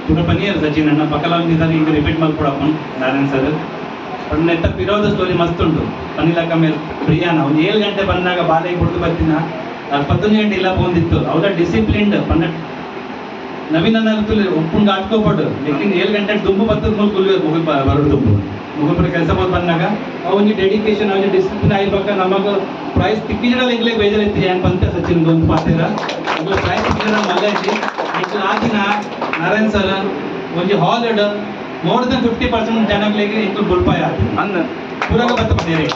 पूरा पनीर सचिन अಣ್ಣ ಪಕ್ಕಲ ಒಂದಿದ್ದಾರೆ ಈಗ repeat ಮಾಡ್ಕೊಡಪ್ಪ Narayan sir पण ನೆತ್ತ ಇರೋದು ಸ್ಟೋರಿ ಮಸ್ತ್ ಉಂಟು ಪನ್ನಿಲಕ್ಕ ಮೇಲೆ ಪ್ರಿಯಾನ ಒಂದು 7 ಗಂಟೆ ಬಂದಾಗ ಬಾಲೆಗೆ ಬಿಡ್ತು ಬರ್ತೀನ 11 ಗಂಟೆ ಇಲ್ಲ ಬಂದಿತ್ತು ಅವಳ ಡಿಸಿಪ್ಲಿನ್ಡ್ ಪನ್ನ ನವೀನ ಒಪ್ಪುಂಡು ಆಟ್ಕೋಪಡು ಲೇಕಿನ್ 7 ಗಂಟೆ ದುಂಬು ಬತ್ತದ ಮೂಲ ಕುಲ್ಬೇಕು ಮುಗಿಲ್ ಬರೋದು ದುಂಬು ಮುಗಿಲ್ ಕೆಲಸ ಬಂದು ಬಂದಾಗ ಅವನಿಗೆ ಡೆಡಿಕೇಶನ್ ಅವನಿಗೆ ಡಿಸಿಪ್ಲಿನ್ ಆಗಿರ್ಬೇಕು ನಮಗೆ ಪ್ರೈಸ್ ತಿಕ್ಕಿಜಡಲ್ಲ ಇಂಗ್ಲಿಗೆ ಬೇಜಾರೈತಿ ಏನು ಬಂತೆ ಸಚಿನ್ ಒಂದು ಪಾತಿರ ಅಲ್ಲ ಪ್ರೈಸ್ ತಿಕ್ಕಿಜಡ ಮಲ್ಲ ಐತಿ ಈಗ ಆ ದಿನ ನಾರಾಯಣ್ ಸರ್ ಒಂದು ಹಾಲಿಡ್ ಮೋರ್ ದನ್ 50% ಜನಗಳಿಗೆ ಇಂಕ್ಲು ಬುಲ್ಪಾಯ ಅಂದ ಪೂರಾಗ ಬತ್ತ ಬಂದಿರಿ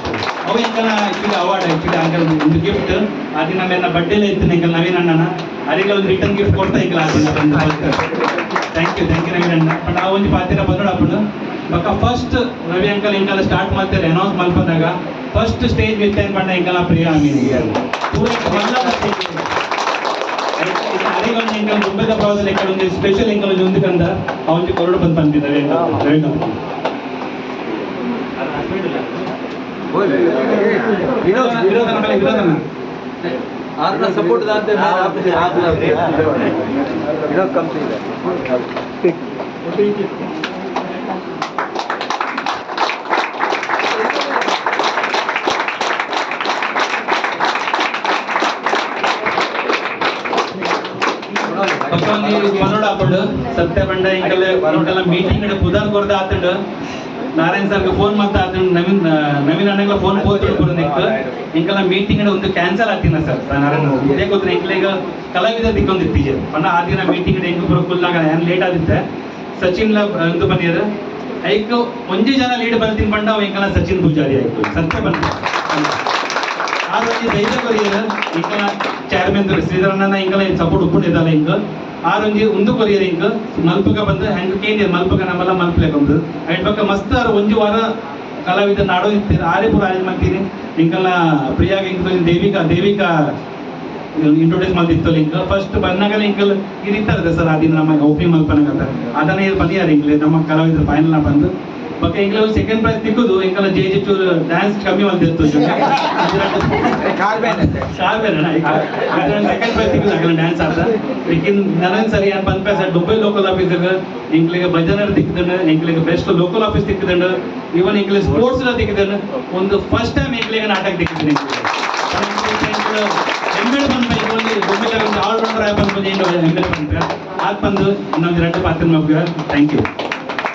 ಅವು ಎಂಕನ ಆಕ್ಚುಲಿ ಅವಾರ್ಡ್ ಆಕ್ಚುಲಿ ಅಂಕಲ್ ಒಂದು ಗಿಫ್ಟ್ ಆ ದಿನ ನನ್ನ ಬರ್ಡೇಲೆ ಇತ್ತು ಎಂಕಲ್ ನವೀನ್ ಅಣ್ಣನ ಅದಕ್ಕೆ ಒಂದು ರಿಟರ್ನ್ ಗಿಫ್ಟ್ ಕೊಡ್ತಾ ಎಂಕಲ್ ಆ ದಿನ ಬಂದು ಥ್ಯಾಂಕ್ ಯು ನವೀನ್ ಅಣ್ಣ ಬಟ್ ಆ ಒಂದು ಪಾತಿರ ಬಂದೋಡಪ್ಪನು ಬಕ್ಕ ಫಸ್ಟ್ ರವಿ ಅಂಕಲ್ ಎಂಕಲ್ ಸ್ಟಾರ್ಟ್ ಮಾಡ್ತಾರೆ ಅನೌನ್ಸ್ ಮಲ್ಪದಾಗ ಫಸ್ಟ್ ಸ್ಟೇಜ್ ವಿತ್ತೇನ್ ಪಂಡ ಎಂಕಲ್ ಪ್ರಿಯಾ ಮೀನಿಗೆ ಪೂರ ಮಲ್ಲ ಸ್ಟೇಜ್ ಅರಿಗೊಂದು ಎಂಕಲ್ ಮುಂಬೈದ ಪ್ರವಾಸದಲ್ಲಿ ಎಂಕಲ್ ಒಂದು ಸ್ಪೆಷಲ್ ಎಂಕಲ್ ಒಂದು ಕಂದ ಅವನಿಗೆ ಕೊರಡು ಬಂದು ಬಂದಿದ್ದಾರೆ आपका सपोर्ट जानते हैं आप कम से बनोडापंड सत्य बंड इंकल मीटिंग पुदार कोरदा आतंड नारायण सर फोन माता नवीन अण्ಣ फोन पोतुंड इंकल मीटिंग ಒಂದು ಕ್ಯಾನ್ಸಲ್ ಆಗ್ತಿನ ಸರ್ ನಾರಾಯಣ ಇದೇ ಗೊತ್ತಿನ ಇಂಕಲೆಗ ಕಲಾವಿದ ದಿಕ್ಕೊಂದಿತ್ತೀಜೆ ಪನ್ನ ಆ ದಿನ ಮೀಟಿಂಗ್ ಎಂಗು ಬರಕುಲ್ಲಾಗ ಏನು ಲೇಟ್ ಆಗಿತ್ತೆ ಸಚಿನ್ ಲ ಎಂದು ಬಂದಿರ ಐಕ್ ಒಂಜಿ ಜನ ಲೀಡ್ ಬಂದಿನ ಪಂಡ ಅವ ಇಂಕಲ ಸಚಿನ್ ಪೂಜಾರಿ ಆಯ್ತು ಸತ್ಯ ಬಂದ ಆ ರಂಜಿ ಧೈರ್ಯ ಕೊರಿಯರ ಇಂಕಲ ಚೇರ್ಮನ್ ಶ್ರೀಧರಣ್ಣ ಇಂಕಲ ಸಪೋರ್ಟ್ ಉಪ್ಪಿಟ್ಟಿದ್ದಲ್ಲ ಇಂಕ ಆ ರಂಜಿ ಒಂದು ಕೊರಿಯರ್ ಇಂಕ ಮಲ್ಪಗ ಬಂದು ಹೆಂಗ ಕೇಂದ್ರ ಮಲ್ಪಗ ನಮ್ಮಲ್ಲ ಮಲ್ಪಲೆ ಬಂದು ಐಟ್ ಪಕ್ಕ ಮಸ್ತ್ ಅವ್ರು ಒಂದು ವಾರ ಕಲಾವಿದ ನಾಡೋ ಇರ್ತೀರಿ ಆರೇ ಪೂರ ಅರೇಂಜ್ ಮಾಡ್ತೀನಿ ಇಂಕಲ್ಲ ಪ್ರಿಯಾಗ ಇಂಕ ದೇವಿಕಾ ಇಂಟ್ರೊಡ್ಯೂಸ್ ಮಾಡ್ತಿತ್ತು ಇಂಕ ಫಸ್ಟ್ ಬಂದಾಗಲ್ಲ ಇಂಕಲ್ ಇರಿತಾರೆ ಸರ್ ಆ ದಿನ ನಮಗೆ ಓಪನಿಂಗ್ ಮಲ್ಪನಾಗತ್ತ ಅದನ್ನೇ ಬಂದಿದ್ದಾರೆ ಇಂಕ್ಲೆ ನಮ್ಮ ಕಲಾವಿದರು ಫೈನಲ್ ಬಂದು ಬಕ್ಕ ಇಂಕ್ಲೆ ಸೆಕೆಂಡ್ ಪ್ರೈಸ್ ತಿಕ್ಕುದು ಇಂಕಲ್ಲ ಜೆ ಚೂರು ಡ್ಯಾನ್ಸ್ ಕಮ್ಮಿ ಬಂದಿತ್ತು ಸೆಕೆಂಡ್ ಪ್ರೈಸ್ ತಿಕ್ಕುದು ಅಕಲ ಡ್ಯಾನ್ಸ್ ಆದ ಲೇಕಿನ್ ನನಗೆ ಸರಿ ಏನು ಬಂದ ಸರ್ ದುಬೈ ಲೋಕಲ್ ಆಫೀಸ್ಗೆ ಇಂಕ್ಲಿಗೆ ಭಜನರ್ ತಿಕ್ಕಿದಂಡು ಇಂಕ್ಲಿಗೆ ಬೆಸ್ಟ್ ಲೋಕಲ್ ಆಫೀಸ್ ತಿಕ್ಕಿದಂಡು ಇವನ್ ಇಂಕ್ಲಿಗೆ ಸ್ಪೋರ್ಟ್ಸ್ ತಿಕ್ಕಿದಂಡು ಒಂದು ಫಸ್ಟ್ ಟೈಮ್ ಇಂಕ್ಲಿಗೆ ನಾಟಕ ತಿಕ್ಕಿದ್ದೀನಿ ಎಂಬೆಡ್ ಬಂದ ಇವಲ್ಲಿ ಬೊಮ್ಮೆಲ್ಲ ಒಂದು ಆಲ್ರೌಂಡರ್ ಆಗಿ ಬಂದು ಎಂಬೆಡ್ ಬಂದ ಆದ್ ಬಂದು ಇನ್ನೊಂದು 2 ಪಾತ್ರ ಮಗ ಥ್ಯಾಂಕ್ ಯು